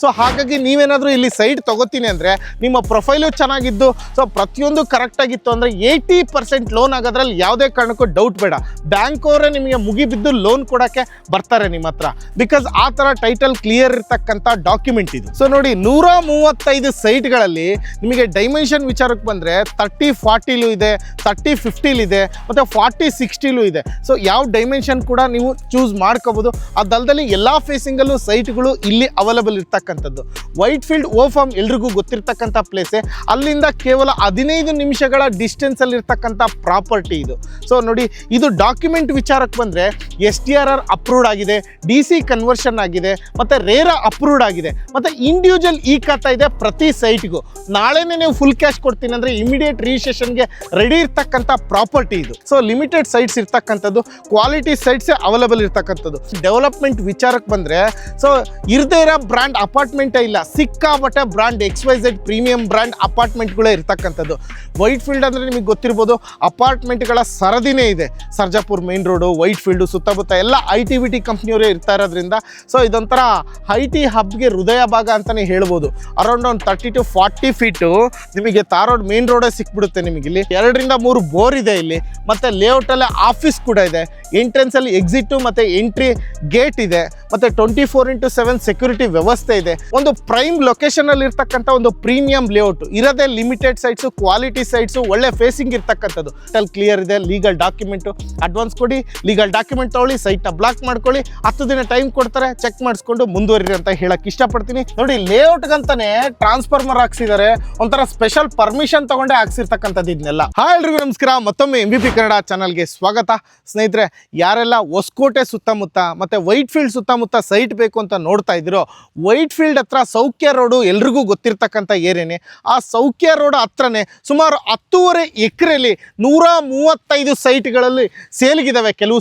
So ಹಾಗಾಗಿ ನೀವೇನಾದರೂ ಇಲ್ಲಿ ಸೈಟ್ ತಗೋತೀನಿ ಅಂದರೆ ನಿಮ್ಮ ಪ್ರೊಫೈಲು ಚೆನ್ನಾಗಿದ್ದು ಸೊ ಪ್ರತಿಯೊಂದು ಕರೆಕ್ಟಾಗಿತ್ತು ಅಂದರೆ 80% ಲೋನ್ ಆಗೋದ್ರಲ್ಲಿ ಯಾವುದೇ ಕಾರಣಕ್ಕೂ ಡೌಟ್ ಬೇಡ. ಬ್ಯಾಂಕ್ ಅವರೇ ನಿಮಗೆ ಮುಗಿಬಿದ್ದು ಲೋನ್ ಕೊಡೋಕ್ಕೆ ಬರ್ತಾರೆ ನಿಮ್ಮ ಹತ್ರ. ಬಿಕಾಸ್ ಆ ಥರ ಟೈಟಲ್ ಕ್ಲಿಯರ್ ಇರ್ತಕ್ಕಂಥ ಡಾಕ್ಯುಮೆಂಟ್ ಇದು. ಸೊ ನೋಡಿ 135 ಸೈಟ್ಗಳಲ್ಲಿ ನಿಮಗೆ ಡೈಮೆನ್ಷನ್ ವಿಚಾರಕ್ಕೆ ಬಂದರೆ 30-40 ಇದೆ, 30-50 ಇದೆ, ಮತ್ತು 40-60 ಇದೆ. ಸೊ ಯಾವ ಡೈಮೆನ್ಷನ್ ಕೂಡ ನೀವು ಚೂಸ್ ಮಾಡ್ಕೋಬೋದು. ಅದಲ್ಲದೆ ಎಲ್ಲ ಫೇಸಿಂಗಲ್ಲೂ ಸೈಟ್ಗಳು ಇಲ್ಲಿ ಅವೈಲಬಲ್ ಇರ್ತಕ್ಕಂಥದ್ದು. ವೈಟ್ ಫೀಲ್ಡ್ ಓ ಫಾರ್ಮ್ ಎಲ್ರಿಗೂ ಗೊತ್ತಿರ್ತಕ್ಕಂಥ ಪ್ಲೇಸೇ. ಅಲ್ಲಿಂದ ಕೇವಲ 15 ನಿಮಿಷಗಳ ಡಿಸ್ಟೆನ್ಸಲ್ಲಿ ಇರ್ತಕ್ಕಂಥ ಪ್ರಾಪರ್ಟಿ ಇದು. ಸೊ ನೋಡಿ, ಇದು ಡಾಕ್ಯುಮೆಂಟ್ ವಿಚಾರಕ್ಕೆ ಬಂದರೆ SDRR ಅಪ್ರೂವ್ಡ್ ಆಗಿದೆ, DC ಕನ್ವರ್ಷನ್ ಆಗಿದೆ, ಮತ್ತು ರೇರಾ ಅಪ್ರೂವ್ಡ್ ಆಗಿದೆ, ಮತ್ತು ಇಂಡಿವಿಜುವಲ್ ಈ ಖಾತಾ ಇದೆ ಪ್ರತಿ ಸೈಟ್ಗೂ. ನಾಳೆನೇ ನೀವು ಫುಲ್ ಕ್ಯಾಶ್ ಕೊಡ್ತೀನಿ ಅಂದರೆ ಇಮಿಡಿಯೇಟ್ ರಿಜಿಸ್ಟ್ರೇಷನ್ಗೆ ರೆಡಿ ಇರ್ತಕ್ಕಂಥ ಪ್ರಾಪರ್ಟಿ ಇದು. ಸೊ ಲಿಮಿಟೆಡ್ ಸೈಟ್ಸ್ ಇರ್ತಕ್ಕಂಥದ್ದು, ಕ್ವಾಲಿಟಿ ಸೈಟ್ಸೇ ಅವೈಲಬಲ್ ಇರ್ತಕ್ಕಂಥದ್ದು. ಡೆವಲಪ್ಮೆಂಟ್ ವಿಚಾರಕ್ಕೆ ಬಂದರೆ ಸೊ ಇರದೇ ಇರೋ ಬ್ರ್ಯಾಂಡ್ ಅಪಾರ್ಟ್ಮೆಂಟೇ ಇಲ್ಲ, ಸಿಕ್ಕಾಪಟ್ಟೆ ಬ್ರ್ಯಾಂಡ್ XYZ ಪ್ರೀಮಿಯಂ ಬ್ರ್ಯಾಂಡ್ ಅಪಾರ್ಟ್ಮೆಂಟ್ಗಳೇ ಇರ್ತಕ್ಕಂಥದ್ದು. ವೈಟ್ ಫೀಲ್ಡ್ ಅಂದರೆ ನಿಮಗೆ ಗೊತ್ತಿರ್ಬೋದು, ಅಪಾರ್ಟ್ಮೆಂಟ್ಗಳ ಸರದಿನೇ ಇದೆ. Sarjapur main road, white field ಸುತ್ತಮುತ್ತ ಎಲ್ಲ IT-BT ಕಂಪ್ನಿಯವರೇ ಇರ್ತಾ ಇರೋದ್ರಿಂದ ಸೊ ಇದೊಂಥರ IT ಹಬ್ಗೆ ಹೃದಯ ಭಾಗ ಅಂತಲೇ ಹೇಳ್ಬೋದು. ಅರೌಂಡ್ ಒಂದು 30-40 ಫೀಟು ನಿಮಗೆ ತಾರೋಡ್ ಮೇನ್ ರೋಡೇ ಸಿಕ್ಬಿಡುತ್ತೆ. ನಿಮಗೆ ಇಲ್ಲಿ 2-3 ಬೋರ್ ಇದೆ ಇಲ್ಲಿ, ಮತ್ತು ಲೇಔಟಲ್ಲೇ ಆಫೀಸ್ ಕೂಡ ಇದೆ. ಎಂಟ್ರೆನ್ಸಲ್ಲಿ ಎಕ್ಸಿಟು ಮತ್ತು ಎಂಟ್ರಿ ಗೇಟ್ ಇದೆ, ಮತ್ತು 24/7 ಸೆಕ್ಯೂರಿಟಿ ವ್ಯವಸ್ಥೆ ಇದೆ. ಒಂದು ಪ್ರೈಮ್ ಲೊಕೇಶನಲ್ಲಿ ಇರ್ತಕ್ಕಂಥ ಒಂದು ಪ್ರೀಮಿಯಂ ಲೇಔಟ್ ಇರೋದೇ. ಲಿಮಿಟೆಡ್ ಸೈಟ್ಸು, ಕ್ವಾಲಿಟಿ ಸೈಟ್ಸು, ಒಳ್ಳೆ ಫೇಸಿಂಗ್ ಇರ್ತಕ್ಕಂಥದ್ದು. ಟಲ್ ಕ್ಲಿಯರ್ ಇದೆ, ಲೀಗಲ್ ಡಾಕ್ಯುಮೆಂಟು. ಅಡ್ವಾನ್ಸ್ ಕೊಡಿ, ಲೀಗಲ್ ಡಾಕ್ಯುಮೆಂಟ್ ತೊಗೊಳ್ಳಿ, ಸೈಟ್ನ ಬ್ಲಾಕ್ ಮಾಡ್ಕೊಳ್ಳಿ, 10 ದಿನ ಟೈಮ್ ಕೊಡ್ತಾರೆ, ಚೆಕ್ ಮಾಡಿಸ್ಕೊಂಡು ಮುಂದುವರಿರಿ ಅಂತ ಹೇಳಕ್ಕೆ ಇಷ್ಟಪಡ್ತೀನಿ. ನೋಡಿ, ಲೇಔಟ್ಗಂತಾನೆ ಟ್ರಾನ್ಸ್ಫಾರ್ಮರ್ ಹಾಕ್ಸಿದ್ದಾರೆ, ಒಂಥರ ಸ್ಪೆಷಲ್ ಪರ್ಮಿಷನ್ ತಗೊಂಡೇ ಹಾಕ್ಸಿರ್ತಕ್ಕಂಥದ್ದು ಇದನ್ನೆಲ್ಲ. ಹಾಯ್ ಎಲ್ರಿಗೂ ನಮಸ್ಕಾರ, ಮತ್ತೊಮ್ಮೆ MVP ಕನ್ನಡ ಚಾನಲ್ಗೆ ಸ್ವಾಗತ. ಸ್ನೇಹಿತರೆ, ಯಾರೆಲ್ಲ ಹೊಸಕೋಟೆ ಸುತ್ತಮುತ್ತ ಮತ್ತು ವೈಟ್ ಫೀಲ್ಡ್ ಸುತ್ತಮುತ್ತ ಸೈಟ್ ಬೇಕು ಅಂತ ನೋಡ್ತಾ ಇದ್ದೀರೋ, ವೈಟ್ ಫೀಲ್ಡ್ ಹತ್ರ ಸೌಖ್ಯ ರೋಡು ಎಲ್ರಿಗೂ ಗೊತ್ತಿರ್ತಕ್ಕಂಥ ಏರಿಯಾನೇ. ಆ ಸೌಖ್ಯ ರೋಡ್ ಹತ್ರನೇ ಸುಮಾರು 10.5 ಎಕರೆಯಲ್ಲಿ 135 ಸೈಟ್ಗಳಲ್ಲಿ ಸೇಲ್ಗಿದ್ದಾವೆ. ಕೆಲವು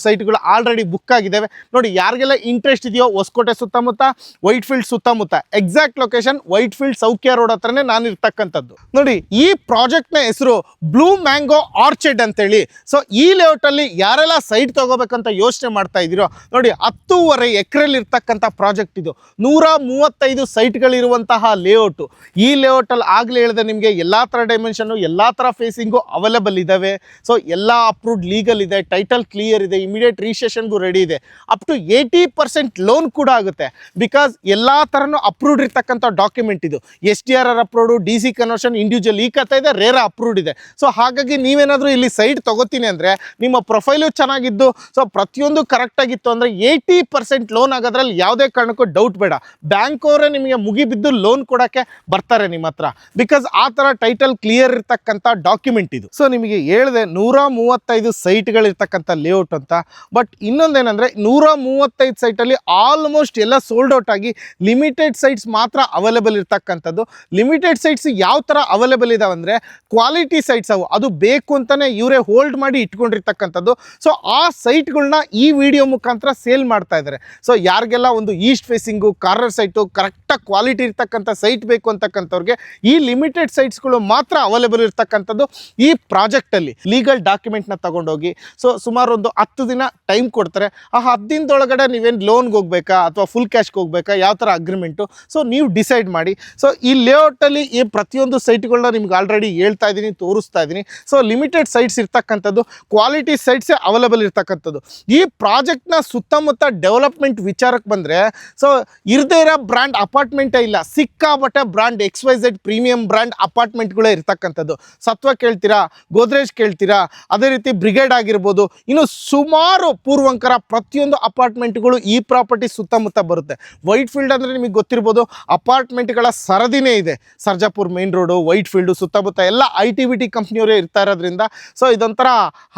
ಸೈಟ್ಗಳು ಆಲ್ರೆಡಿ ಬುಕ್ ಆಗಿದ್ದಾವೆ. ನೋಡಿ, ಯಾರಿಗೆಲ್ಲ ಇಂಟ್ರೆಸ್ಟ್ ಇದೆಯೋ ಹೊಸಕೋಟೆ ಸುತ್ತಮುತ್ತ, ವೈಟ್ ಫೀಲ್ಡ್ ಸುತ್ತಮುತ್ತ, ಎಕ್ಸಾಕ್ಟ್ ಲೊಕೇಶನ್ ವೈಟ್ ಫೀಲ್ಡ್ ಸೌಖ್ಯ ರೋಡ್ ಹತ್ರನೇ ನಾನು ಇರ್ತಕ್ಕಂಥದ್ದು. ನೋಡಿ, ಈ ಪ್ರಾಜೆಕ್ಟ್ನ ಹೆಸರು ಬ್ಲೂ ಮ್ಯಾಂಗೋ ಆರ್ಚರ್ಡ್ ಅಂತೇಳಿ. ಸೊ ಈ ಲೇಔಟಲ್ಲಿ ಯಾರೆಲ್ಲ ಸೈಟ್ ತಗೋಬೇಕಂತ ಯೋಚನೆ ಮಾಡ್ತಾ ಇದ್ದೀರೋ, ನೋಡಿ 10.5 ಎಕರೆಯಲ್ಲಿ ಇರ್ತಕ್ಕಂಥ ಪ್ರಾಜೆಕ್ಟ್ ಇದು. 135 ಸೈಟ್ಗಳಿರುವಂತಹ ಲೇಔಟು. ಈ ಲೇಔಟಲ್ಲಿ ಆಗಲೇ ಹೇಳಿದೆ ನಿಮಗೆ ಎಲ್ಲ ಥರ ಡೈಮೆನ್ಷನ್ನು, ಎಲ್ಲ ಥರ ಫೇಸಿಂಗು ಅವೈಲಬಲ್ ಇದ್ದಾವೆ. ಸೊ ಎಲ್ಲ ಅಪ್ರೂವ್ಡ್ ಲೀಗಲ್ ಇದೆ, ಟೈಟಲ್ ಕ್ಲಿಯರ್ ಇದೆ, ಇಮಿಡಿಯೇಟ್ ರಿಜಿಸ್ಟ್ರೇಷನ್ಗೂ ರೆಡಿ ಇದೆ. ಅಪ್ ಟು 80% ಲೋನ್ ಕೂಡ ಆಗುತ್ತೆ. ಬಿಕಾಸ್ ಎಲ್ಲ ಥರನೂ ಅಪ್ರೂವ್ಡ್ ಇರ್ತಕ್ಕಂಥ ಡಾಕ್ಯುಮೆಂಟ್ ಇದು. SDRR approved, DC conversion, individual ಈ ಖಾತಾ ಇದೆ, ರೇರಾ ಅಪ್ರೂವ್ಡ್ ಇದೆ. ಸೊ ಹಾಗಾಗಿ ನೀವೇನಾದರೂ ಇಲ್ಲಿ ಸೈಟ್ ತಗೋತೀನಿ ಅಂದರೆ ನಿಮ್ಮ ಪ್ರೊಫೈಲು ಚೆನ್ನಾಗಿದ್ದು ಸೊ ಪ್ರತಿಯೊಂದು ಕರೆಕ್ಟಾಗಿತ್ತು ಅಂದರೆ 80% ಲೋನ್ ಆಗೋದ್ರಲ್ಲಿ ಯಾವುದೇ ಕಾರಣಕ್ಕೂ ಡೌಟ್ ಬೇಡ. ಬ್ಯಾಂಕ್ ಅವರೇ ನಿಮಗೆ ಮುಗಿಬಿದ್ದು ಲೋನ್ ಕೊಡೋಕ್ಕೆ ಬರ್ತಾರೆ ನಿಮ್ಮ ಹತ್ರ. ಬಿಕಾಸ್ ಆ ಥರ ಟೈಟಲ್ ಕ್ಲಿಯರ್ ಇರ್ತಕ್ಕಂಥ ಡಾಕ್ಯುಮೆಂಟ್ ಇದು. ಸೊ ನಿಮಗೆ ಹೇಳಿದೆ 135 ಸೈಟ್ಗಳಿರ್ತಕ್ಕಂಥ ಲೇಔಟ್ ಅಂತ. ಬಟ್ ಇನ್ನೊಂದೇನೆಂದರೆ 135 ಸೈಟಲ್ಲಿ ಆಲ್ಮೋಸ್ಟ್ ಎಲ್ಲ ಸೋಲ್ಡ್ ಔಟ್ ಆಗಿ ಲಿಮಿಟೆಡ್ ಸೈಟ್ಸ್ ಮಾತ್ರ ಅವೈಲೇಬಲ್ ಇರ್ತಕ್ಕಂಥದ್ದು. ಲಿಮಿಟೆಡ್ ಸೈಟ್ಸ್ ಯಾವ ಥರ ಅವೈಲೇಬಲ್ ಇದಾವೆ ಅಂದರೆ ಕ್ವಾಲಿಟಿ ಸೈಟ್ಸ್ ಅವು, ಅದು ಬೇಕು ಅಂತಲೇ ಇವರೇ ಹೋಲ್ಡ್ ಮಾಡಿ ಇಟ್ಕೊಂಡಿರ್ತಕ್ಕಂಥದ್ದು. ಸೊ ಆ ಸೈಟ್ಗಳನ್ನ ಈ ವಿಡಿಯೋ ಮುಖಾಂತರ ಸೇಲ್ ಮಾಡ್ತಾ ಇದ್ದಾರೆ. ಸೊ ಯಾರಿಗೆಲ್ಲ ಒಂದು ಈಸ್ಟ್ ಫೇಸಿಂಗು, ಕಾರ್ನರ್ ಸೈಟು, ಕರೆಕ್ಟಾಗಿ ಕ್ವಾಲಿಟಿ ಇರ್ತಕ್ಕಂಥ ಸೈಟ್ ಬೇಕು ಅಂತಕ್ಕಂಥವ್ರಿಗೆ ಈ ಲಿಮಿಟೆಡ್ ಸೈಟ್ಸ್ಗಳು ಮಾತ್ರ ಅವೈಲೇಬಲ್ ಇರ್ತಕ್ಕಂಥದ್ದು ಈ ಪ್ರಾಜೆಕ್ಟಲ್ಲಿ. ಲೀಗಲ್ ಡಾಕ್ಯುಮೆಂಟ್ನ ತಗೊಂಡೋಗಿ ಸೊ ಸುಮಾರು ಒಂದು 10 ದಿನ ಟೈಮ್ ಕೊಡ್ತಾರೆ. ಆ 10 ದಿನದೊಳಗಡೆ ನೀವೇನು ಲೋನ್ಗೆ ಹೋಗ್ಬೇಕಾ ಅಥವಾ ಫುಲ್ ಕ್ಯಾಶ್ಗೆ ಹೋಗ್ಬೇಕಾ, ಯಾವ ಥರ ಅಗ್ರಿಮೆಂಟು, ಸೊ ನೀವು ಡಿಸೈಡ್ ಮಾಡಿ. ಸೊ ಈ ಲೇಔಟಲ್ಲಿ ಈ ಪ್ರತಿಯೊಂದು ಸೈಟ್ಗಳನ್ನ ನಿಮ್ಗೆ ಆಲ್ರೆಡಿ ಹೇಳ್ತಾ ಇದ್ದೀನಿ, ತೋರಿಸ್ತಾ ಇದ್ದೀನಿ. ಸೊ ಲಿಮಿಟೆಡ್ ಸೈಟ್ಸ್ ಇರ್ತಕ್ಕಂಥದ್ದು, ಕ್ವಾಲಿಟಿ ಸೈಟ್ಸೇ ಅವೈಲೇಬಲ್ ಇರ್ತಕ್ಕಂಥದ್ದು. ಈ ಪ್ರಾಜೆಕ್ಟ್ನ ಸುತ್ತಮುತ್ತ ಡೆವಲಪ್ಮೆಂಟ್ ವಿಚಾರಕ್ಕೆ ಬಂದರೆ ಸೊ ಇರದೇ ಇರೋ ಬ್ರ್ಯಾಂಡ್ ಅಪಾರ್ಟ್ಮೆಂಟೇ ಇಲ್ಲ, ಸಿಕ್ಕಾಪಟ್ಟೆ ಬ್ರ್ಯಾಂಡ್ XYZ ಪ್ರೀಮಿಯಂ ಬ್ರ್ಯಾಂಡ್ ಅಪಾರ್ಟ್ಮೆಂಟ್ಗಳೇ ಇರ್ತಕ್ಕಂಥದ್ದು. ಸತ್ವ ಕೇಳ್ತೀರಾ, ಗೋದ್ರೇಜ್ ಕೇಳ್ತೀರಾ, ಅದೇ ರೀತಿ ಬ್ರಿಗೇಡ್ ಆಗಿರ್ಬೋದು, ಇನ್ನು ಸುಮಾರು ಪೂರ್ವಂಕರ ಪ್ರತಿಯೊಂದು ಅಪಾರ್ಟ್ಮೆಂಟ್ಗಳು ಈ ಪ್ರಾಪರ್ಟಿ ಸುತ್ತಮುತ್ತ ಬರುತ್ತೆ. ವೈಟ್ ಫೀಲ್ಡ್ ಅಂದರೆ ನಿಮಗೆ ಗೊತ್ತಿರ್ಬೋದು, ಅಪಾರ್ಟ್ಮೆಂಟ್ಗಳ ಸರದಿನೇ ಇದೆ. Sarjapur main road, white field ಸುತ್ತಮುತ್ತ ಎಲ್ಲ IT-BT ಕಂಪ್ನಿಯವರೇ ಇರ್ತಾ ಇರೋದ್ರಿಂದ ಸೊ ಇದೊಂಥರ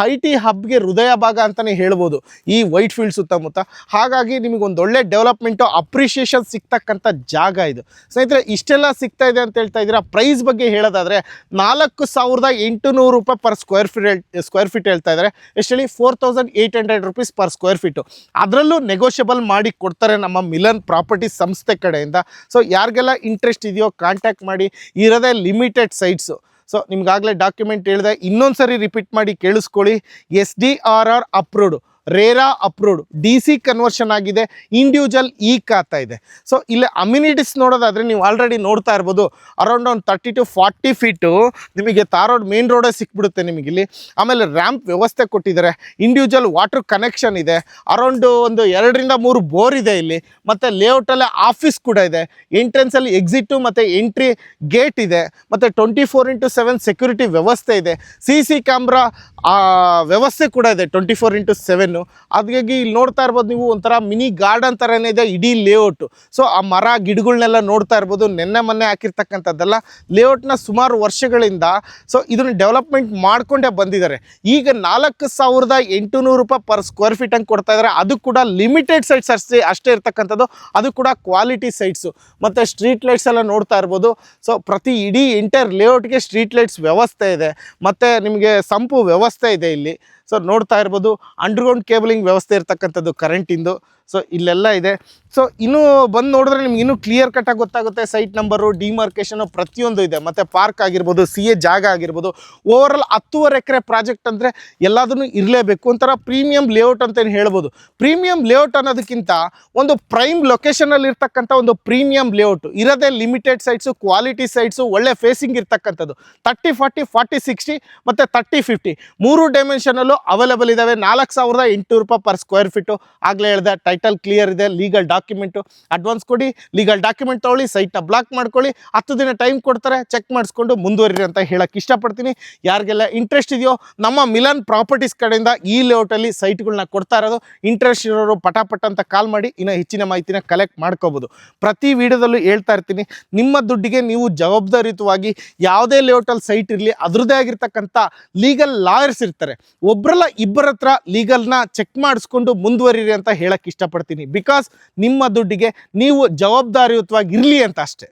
IT ಹಬ್ಗೆ ಹೃದಯ ಭಾಗ ಅಂತಲೇ ಹೇಳ್ಬೋದು ಈ ವೈಟ್ ಫೀಲ್ಡ್ ಸುತ್ತಮುತ್ತ. ಹಾಗಾಗಿ ನಿಮಗೊಂದು ಒಳ್ಳೆ ಡೆವಲಪ್ಮೆಂಟು, ಅಪ್ರಿಷಿಯೇಷನ್ ಸಿಗ್ತಕ್ಕಂಥ ಜಾಗ ಇದು. ಸ್ನೇಹಿತರೆ, ಇಷ್ಟೆಲ್ಲ ಸಿಗ್ತಾ ಇದೆ ಅಂತ ಹೇಳ್ತಾ ಇದ್ದೀರಾ. ಪ್ರೈಸ್ ಬಗ್ಗೆ ಹೇಳೋದಾದರೆ 4,800 ರೂಪಾಯಿ ಪರ್ ಸ್ಕ್ವೇರ್ ಫೀಟ್ ಹೇಳ್ತಾ ಇದ್ದಾರೆ. ಎಷ್ಟು ಹೇಳಿ, 4,800 ರೂಪೀಸ್ ಪರ್ ಸ್ಕ್ವೇರ್ ಫೀಟು. ಅದರಲ್ಲೂ ನೆಗೋಷಿಯಬಲ್ ಮಾಡಿ ಕೊಡ್ತಾರೆ ನಮ್ಮ ಮಿಲನ್ ಪ್ರಾಪರ್ಟಿ ಸಂಸ್ಥೆ ಕಡೆಯಿಂದ. ಸೊ ಯಾರಿಗೆಲ್ಲ ಇಂಟ್ರೆಸ್ಟ್ ಇದೆಯೋ ಕಾಂಟ್ಯಾಕ್ಟ್ ಮಾಡಿ. ಇರೋದೇ ಲಿಮಿಟೆಡ್ ಸೈಟ್ಸು. ಸೊ ನಿಮ್ಗಾಗಲೇ ಡಾಕ್ಯುಮೆಂಟ್ ಹೇಳಿದೆ, ಇನ್ನೊಂದು ಸರಿ ರಿಪೀಟ್ ಮಾಡಿ ಕೇಳಿಸ್ಕೊಳ್ಳಿ. SDRR approved RERA approved, DC conversion ಆಗಿದೆ, ಇಂಡಿವಿಜುವಲ್ ಇ ಖಾತಾ ಇದೆ. ಸೊ ಇಲ್ಲಿ ಅಮ್ಯುನಿಟೀಸ್ ನೋಡೋದಾದರೆ ನೀವು ಆಲ್ರೆಡಿ ನೋಡ್ತಾ ಇರ್ಬೋದು, ಅರೌಂಡ್ ಒಂದು 30 to 40 ಫೀಟು ನಿಮಗೆ ತಾರೋಡ್ ಮೇನ್ ರೋಡೇ ಸಿಕ್ಬಿಡುತ್ತೆ ನಿಮಗಿಲ್ಲಿ. ಆಮೇಲೆ ರ್ಯಾಂಪ್ ವ್ಯವಸ್ಥೆ ಕೊಟ್ಟಿದ್ದಾರೆ, ಇಂಡಿವಿಜುವಲ್ ವಾಟರ್ ಕನೆಕ್ಷನ್ ಇದೆ, ಅರೌಂಡು ಒಂದು 2 ರಿಂದ 3 ಬೋರ್ ಇದೆ ಇಲ್ಲಿ. ಮತ್ತು ಲೇಔಟಲ್ಲೇ ಆಫೀಸ್ ಕೂಡ ಇದೆ, ಎಂಟ್ರೆನ್ಸಲ್ಲಿ ಎಕ್ಸಿಟು ಮತ್ತು ಎಂಟ್ರಿ ಗೇಟ್ ಇದೆ, ಮತ್ತು 24x7 ಸೆಕ್ಯೂರಿಟಿ ವ್ಯವಸ್ಥೆ ಇದೆ, CC ಕ್ಯಾಮ್ರಾ ವ್ಯವಸ್ಥೆ ಕೂಡ ಇದೆ 24x7. ಹಾಗಾಗಿ ಇಲ್ಲಿ ನೋಡ್ತಾ ಇರ್ಬೋದು ನೀವು, ಒಂಥರ ಮಿನಿ ಗಾರ್ಡನ್ ಥರನೇ ಇದೆ ಇಡೀ ಲೇಔಟು. ಸೊ ಆ ಮರ ಗಿಡಗಳನ್ನೆಲ್ಲ ನೋಡ್ತಾ ಇರ್ಬೋದು, ಮೊನ್ನೆ ಹಾಕಿರ್ತಕ್ಕಂಥದ್ದೆಲ್ಲ ಲೇಔಟ್ನ ಸುಮಾರು ವರ್ಷಗಳಿಂದ. ಸೊ ಇದನ್ನು ಡೆವಲಪ್ಮೆಂಟ್ ಮಾಡ್ಕೊಂಡೇ ಬಂದಿದ್ದಾರೆ. ಈಗ 4,800 ರೂಪಾಯಿ ಪರ್ ಸ್ಕ್ವೇರ್ ಫೀಟ್ ಹಂಗೆ ಕೊಡ್ತಾ ಇದ್ದಾರೆ. ಅದು ಕೂಡ ಲಿಮಿಟೆಡ್ ಸೈಟ್ಸ್ ಅಷ್ಟೇ ಇರ್ತಕ್ಕಂಥದ್ದು, ಅದು ಕೂಡ ಕ್ವಾಲಿಟಿ ಸೈಟ್ಸು. ಮತ್ತು ಸ್ಟ್ರೀಟ್ ಲೈಟ್ಸ್ ಎಲ್ಲ ನೋಡ್ತಾ ಇರ್ಬೋದು. ಸೊ ಪ್ರತಿ ಇಡೀ ಎಂಟೈರ್ ಲೇಔಟ್ಗೆ ಸ್ಟ್ರೀಟ್ ಲೈಟ್ಸ್ ವ್ಯವಸ್ಥೆ ಇದೆ, ಮತ್ತು ನಿಮಗೆ ಸಂಪು ವ್ಯವಸ್ಥೆ ಇದೆ ಇಲ್ಲಿ. ಸೊ ನೋಡ್ತಾ ಇರ್ಬೋದು, ಅಂಡರ್ಗ್ರೌಂಡ್ ಕೇಬಲಿಂಗ್ ವ್ಯವಸ್ಥೆ ಇರ್ತಕ್ಕಂಥದ್ದು ಕರೆಂಟಿಂದು. ಸೊ ಇಲ್ಲೆಲ್ಲ ಇದೆ. ಸೊ ಇನ್ನೂ ಬಂದು ನೋಡಿದ್ರೆ ನಿಮ್ಗೆ ಇನ್ನೂ ಕ್ಲಿಯರ್ ಕಟ್ಟಾಗಿ ಗೊತ್ತಾಗುತ್ತೆ. ಸೈಟ್ ನಂಬರು, ಡಿಮಾರ್ಕೇಷನು ಪ್ರತಿಯೊಂದು ಇದೆ. ಮತ್ತು ಪಾರ್ಕ್ ಆಗಿರ್ಬೋದು, CA ಜಾಗ ಆಗಿರ್ಬೋದು. ಓವರಾಲ್ 10.5 ಎಕರೆ ಪ್ರಾಜೆಕ್ಟ್ ಅಂದರೆ ಎಲ್ಲದನ್ನು ಇರಲೇಬೇಕು. ಒಂಥರ ಪ್ರೀಮಿಯಂ ಲೇಔಟ್ ಅಂತ ಹೇಳ್ಬೋದು. ಪ್ರೀಮಿಯಂ ಲೇಔಟ್ ಅನ್ನೋದಕ್ಕಿಂತ ಒಂದು ಪ್ರೈಮ್ ಲೊಕೇಶನಲ್ಲಿ ಇರ್ತಕ್ಕಂಥ ಒಂದು ಪ್ರೀಮಿಯಂ ಲೇಔಟು ಇರೋದೇ ಲಿಮಿಟೆಡ್ ಸೈಟ್ಸು, ಕ್ವಾಲಿಟಿ ಸೈಟ್ಸು, ಒಳ್ಳೆ ಫೇಸಿಂಗ್ ಇರ್ತಕ್ಕಂಥದ್ದು. 30-40, 40-60 ಮತ್ತು 30-50 3 ಡೈಮೆನ್ಷನಲ್ಲೂ ಅವೈಲೇಬಲ್ ಇದ್ದಾವೆ. 4,800 ರೂಪಾಯಿ ಪರ್ ಸ್ಕ್ವೇರ್ ಫೀಟು. ಆಗಲೇ ಹೇಳಿದೆ, ಟೈಟಲ್ ಕ್ಲಿಯರ್ ಇದೆ, ಲೀಗಲ್ ಡಾಕ್ಯುಮೆಂಟು. ಅಡ್ವಾನ್ಸ್ ಕೊಡಿ, ಲೀಗಲ್ ಡಾಕ್ಯುಮೆಂಟ್ ತೊಗೊಳ್ಳಿ, ಸೈಟ್ನ ಬ್ಲಾಕ್ ಮಾಡ್ಕೊಳ್ಳಿ, 10 ದಿನ ಟೈಮ್ ಕೊಡ್ತಾರೆ, ಚೆಕ್ ಮಾಡಿಸ್ಕೊಂಡು ಮುಂದುವರಿರಿ ಅಂತ ಹೇಳಕ್ಕೆ ಇಷ್ಟಪಡ್ತೀನಿ. ಯಾರಿಗೆಲ್ಲ ಇಂಟ್ರೆಸ್ಟ್ ಇದೆಯೋ ನಮ್ಮ ಮಿಲನ್ ಪ್ರಾಪರ್ಟೀಸ್ ಕಡೆಯಿಂದ ಈ ಲೇಔಟಲ್ಲಿ ಸೈಟ್ಗಳನ್ನ ಕೊಡ್ತಾ ಇರೋದು. ಇಂಟ್ರೆಸ್ಟ್ ಇರೋರು ಪಟಾಪಟ್ ಅಂತ ಕಾಲ್ ಮಾಡಿ ಇನ್ನೂ ಹೆಚ್ಚಿನ ಮಾಹಿತಿನ ಕಲೆಕ್ಟ್ ಮಾಡ್ಕೋಬೋದು. ಪ್ರತಿ ವಿಡಿಯೋದಲ್ಲೂ ಹೇಳ್ತಾ ಇರ್ತೀನಿ, ನಿಮ್ಮ ದುಡ್ಡಿಗೆ ನೀವು ಜವಾಬ್ದಾರಿಯುತವಾಗಿ ಯಾವುದೇ ಲೇಔಟಲ್ಲಿ ಸೈಟ್ ಇರಲಿ, ಅದರದ್ದೇ ಆಗಿರ್ತಕ್ಕಂಥ ಲೀಗಲ್ ಲಾಯರ್ಸ್ ಇರ್ತಾರೆ. ಒಬ್ಬರಲ್ಲ ಇಬ್ಬರ ಹತ್ರ ಲೀಗಲ್ನ ಚೆಕ್ ಮಾಡಿಸ್ಕೊಂಡು ಮುಂದುವರಿರಿ ಅಂತ ಹೇಳಕ್ಕೆ ಇಷ್ಟಪಡ್ತೀನಿ. ಬಿಕಾಸ್ ನಿಮ್ಮ ದುಡ್ಡಿಗೆ ನೀವು ಜವಾಬ್ದಾರಿಯುತವಾಗಿ ಇರಲಿ ಅಂತ ಅಷ್ಟೇ.